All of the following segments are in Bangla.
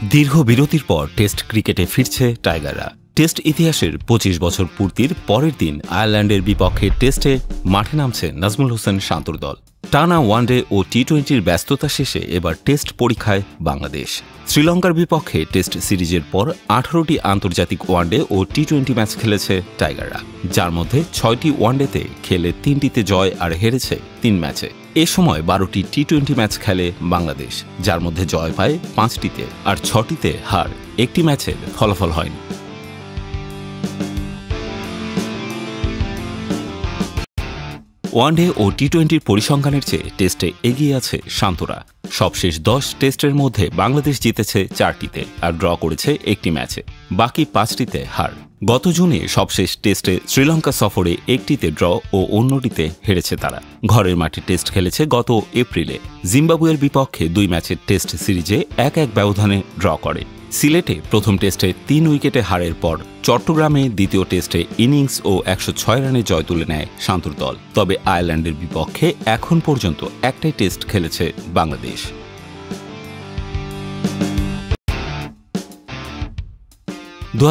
দীর্ঘ বিরতির পর টেস্ট ক্রিকেটে ফিরছে টাইগাররা। টেস্ট ইতিহাসের ২৫ বছর পূর্তির পরের দিন আয়ারল্যান্ডের বিপক্ষে টেস্টে মাঠে নামছে নাজমুল হোসেন শান্তর দল। টানা ওয়ানডে ও টি-20-র ব্যস্ততা শেষে এবার টেস্ট পরীক্ষায় বাংলাদেশ। শ্রীলঙ্কার বিপক্ষে টেস্ট সিরিজের পর ১৮টি আন্তর্জাতিক ওয়ানডে ও টি-20 ম্যাচ খেলেছে টাইগাররা, যার মধ্যে ৬টি ওয়ানডেতে খেলে ৩টিতে জয় আর হেরেছে ৩ ম্যাচে। এ সময় ১২টি টি-20 ম্যাচ খেলে বাংলাদেশ, যার মধ্যে জয় পায় ৫টিতে আর ৬টিতে হার। একটি ম্যাচের ফলাফল হয়নি। ওয়ানডে ও টি-20-র পরিসংখ্যানের চেয়ে টেস্টে এগিয়ে আছে শান্তরা। সবশেষ ১০ টেস্টের মধ্যে বাংলাদেশ জিতেছে ৪টিতে আর ড্র করেছে একটি ম্যাচে, বাকি ৫টিতে হার। গত জুনে সবশেষ টেস্টে শ্রীলঙ্কা সফরে একটিতে ড্র ও অন্যটিতে হেরেছে তারা। ঘরের মাঠে টেস্ট খেলেছে গত এপ্রিলে। জিম্বাবুয়ের বিপক্ষে ২ ম্যাচের টেস্ট সিরিজে ১-১ ব্যবধানে ড্র করে। সিলেটে প্রথম টেস্টে ৩ উইকেটে হারের পর চট্টগ্রামে দ্বিতীয় টেস্টে ইনিংস ও ১০৬ রানে জয় তুলে নেয় শান্তর দল। তবে আয়ারল্যান্ডের বিপক্ষে এখন পর্যন্ত একটাই টেস্ট খেলেছে বাংলাদেশ। দু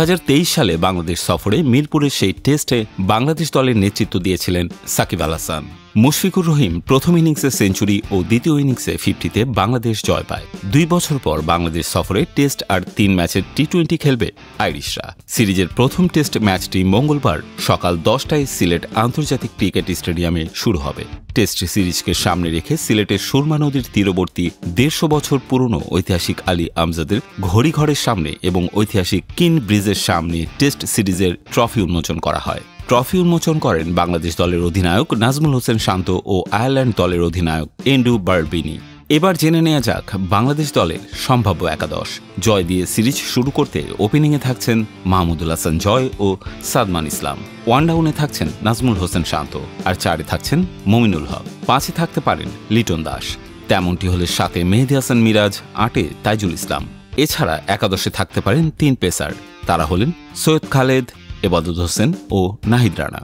সালে বাংলাদেশ সফরে মিরপুরের সেই টেস্টে বাংলাদেশ দলের নেতৃত্ব দিয়েছিলেন সাকিব আল হাসান। মুশফিকুর রহিম প্রথম ইনিংসে সেঞ্চুরি ও দ্বিতীয় ইনিংসে 50-তে বাংলাদেশ জয় পায়। ২ বছর পর বাংলাদেশ সফরে টেস্ট আর ৩ ম্যাচের টি-20 খেলবে আইরিশরা। সিরিজের প্রথম টেস্ট ম্যাচটি মঙ্গলবার সকাল ১০টায় সিলেট আন্তর্জাতিক ক্রিকেট স্টেডিয়ামে শুরু হবে। টেস্ট সিরিজকে সামনে রেখে সিলেটের সুরমা নদীর তীরবর্তী ১৫০ বছর পুরনো ঐতিহাসিক আলী আমজাদের ঘড়িঘরের সামনে এবং ঐতিহাসিক কিন ব্রিজের সামনে টেস্ট সিরিজের ট্রফি উন্মোচন করা হয়। ট্রফি উন্মোচন করেন বাংলাদেশ দলের অধিনায়ক নাজমুল হোসেন শান্ত ও আয়ারল্যান্ড দলের অধিনায়ক এন্ড্রু বারবিনি। এবার জেনে নেওয়া যাক বাংলাদেশ দলের সম্ভাব্য একাদশ। জয় দিয়ে সিরিজ শুরু করতে ওপেনিংয়ে থাকছেন মাহমুদুল হাসান জয় ও সাদমান ইসলাম। ওয়ান ডাউনে থাকছেন নাজমুল হোসেন শান্ত, আর ৪-এ থাকছেন মমিনুল হক। ৫-এ থাকতে পারেন লিটন দাস। তেমনটি হলে ৭-এ মেহেদী হাসান মিরাজ, ৮-এ তাইজুল ইসলাম। এছাড়া একাদশে থাকতে পারেন ৩ পেসার, তারা হলেন সৈয়দ খালেদ, এবাদত হোসেন ও নাহিদ রানা।